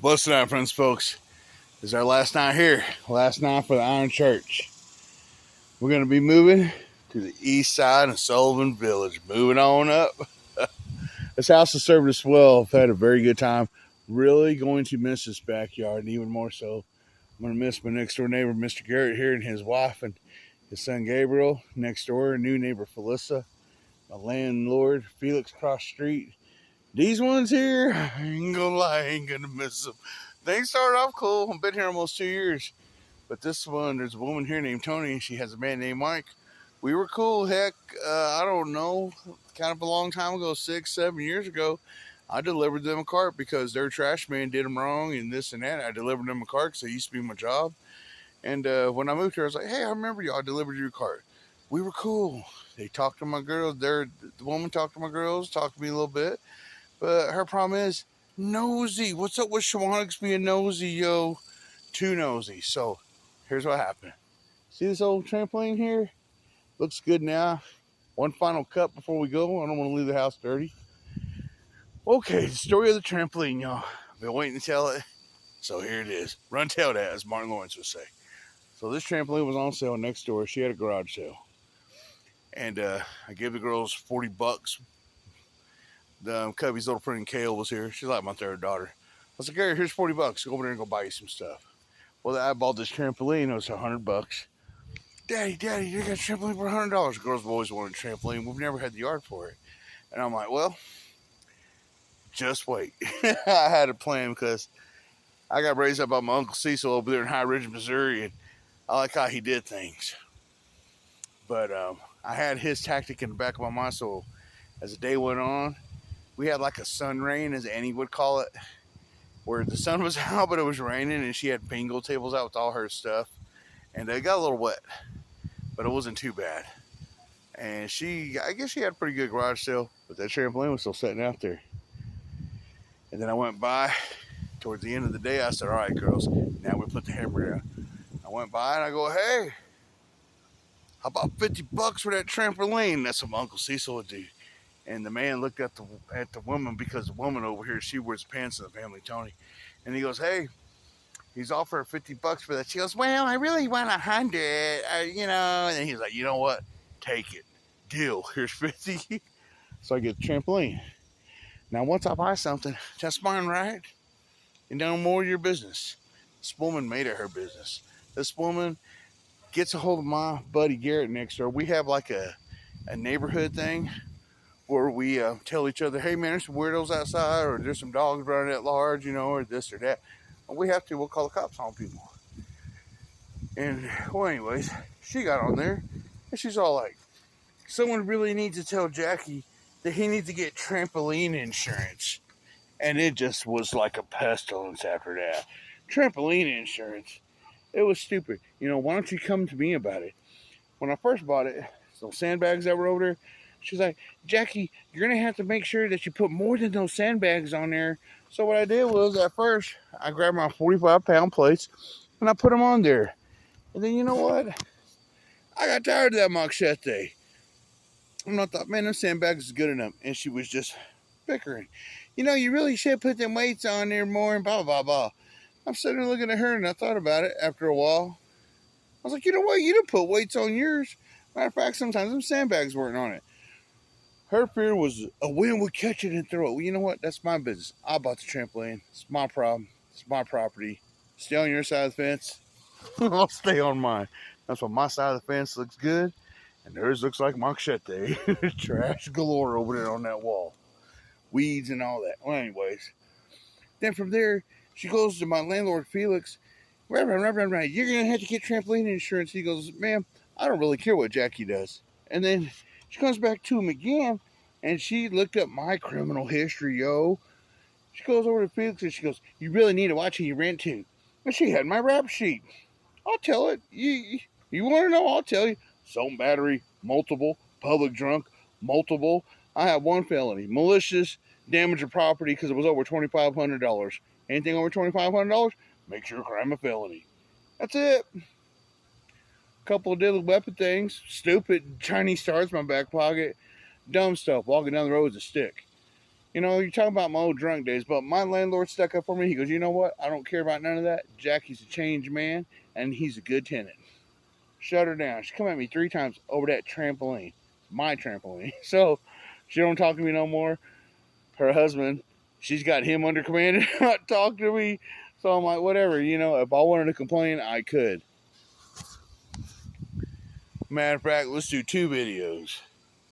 Blessed night, friends, folks. This is our last night here. Last night for the Iron Church. We're going to be moving to the east side of Sullivan Village. Moving on up. This house has served us well. I've had a very good time. Really going to miss this backyard, and even more so, I'm going to miss my next door neighbor, Mr. Garrett, here, and his wife and his son Gabriel. Next door, new neighbor Felissa. My landlord, Felix, across the street. These ones here, I ain't gonna lie, I ain't gonna miss them. Things started off cool. I've been here almost 2 years. But this one, there's a woman here named Tony, and she has a man named Mike. We were cool. Heck, I don't know, kind of a long time ago, 6, 7 years ago, I delivered them a cart because their trash man did them wrong and this and that. I delivered them a cart because it used to be my job. And when I moved here, I was like, hey, I remember y'all delivered your cart. We were cool. They talked to my girls. The woman talked to my girls, talked to me a little bit. But her problem is nosy. What's up with Schwannix being nosy, yo? Too nosy. So here's what happened. See this old trampoline here? Looks good now. One final cut before we go. I don't want to leave the house dirty. Okay, the story of the trampoline, y'all. I've been waiting to tell it. So here it is. Run tell that, as Martin Lawrence would say. So this trampoline was on sale next door. She had a garage sale. And I gave the girls $40. Cubby's little friend Kale was here. She's like my third daughter. I was like, Gary, here's $40. Go over there and go buy you some stuff. Well, I bought this trampoline. It was $100. Daddy, you got a trampoline for $100. The girls have always wanted a trampoline. We've never had the yard for it. And I'm like, well, just wait. I had a plan because I got raised up by my Uncle Cecil over there in High Ridge, Missouri, and I like how he did things. But I had his tactic in the back of my mind, so as the day went on, we had like a sun rain, as Annie would call it, where the sun was out, but it was raining, and she had bingo tables out with all her stuff. And it got a little wet, but it wasn't too bad. And I guess she had a pretty good garage sale, but that trampoline was still sitting out there. And then I went by, towards the end of the day, I said, all right, girls, now we put the hammer down. I went by and I go, hey, how about $50 for that trampoline? That's what my Uncle Cecil would do. And the man looked at the woman, because the woman over here, she wears pants in the family, Tony. And he goes, hey, he's offered $50 for that. She goes, well, I really want 100, And he's like, you know what? Take it. Deal. Here's 50. So I get the trampoline. Now, once I buy something, that's mine, right? And no more of your business. This woman made it her business. This woman gets a hold of my buddy Garrett next door. We have like a neighborhood thing where we tell each other, hey, man, there's some weirdos outside, or there's some dogs running at large, or this or that. And we have to, we'll call the cops on people. And, well, anyways, she got on there, and she's all like, someone really needs to tell Jackie that he needs to get trampoline insurance. And it just was like a pestilence after that. Trampoline insurance. It was stupid. Why don't you come to me about it? When I first bought it, those sandbags that were over there, she's like, Jackie, you're going to have to make sure that you put more than those sandbags on there. So what I did was, at first, I grabbed my 45-pound plates, and I put them on there. And then, you know what? I got tired of that machete. And I thought, man, those sandbags is good enough. And she was just bickering. You really should put them weights on there more, and blah, blah, blah. I'm sitting there looking at her, and I thought about it after a while. I was like, you know what? You didn't put weights on yours. Matter of fact, sometimes them sandbags weren't on it. Her fear was a wind would catch it and throw it. Well, you know what? That's my business. I bought the trampoline. It's my problem. It's my property. Stay on your side of the fence. I'll stay on mine. That's why my side of the fence looks good, and hers looks like machete. Trash galore over there on that wall. Weeds and all that. Well, anyways. Then from there, she goes to my landlord, Felix. Right. You're going to have to get trampoline insurance. He goes, ma'am, I don't really care what Jackie does. And then she comes back to him again, and she looked up my criminal history, yo. She goes over to Felix, and she goes, you really need to watch who you rent to. And she had my rap sheet. I'll tell it. You want to know? I'll tell you. Assault and battery, multiple. Public drunk, multiple. I have one felony. Malicious damage of property because it was over $2,500. Anything over $2,500 makes your crime a felony. That's it. Couple of deadly weapon things. Stupid Chinese stars in my back pocket. Dumb stuff. Walking down the road with a stick. You know, you're talking about my old drunk days, but my landlord stuck up for me. He goes, you know what? I don't care about none of that. Jackie's a changed man, and he's a good tenant. Shut her down. She come at me 3 times over that trampoline. My trampoline. So she don't talk to me no more. Her husband, she's got him under command and not talk to me. So I'm like, whatever, you know, if I wanted to complain, I could. Matter of fact, let's do 2 videos.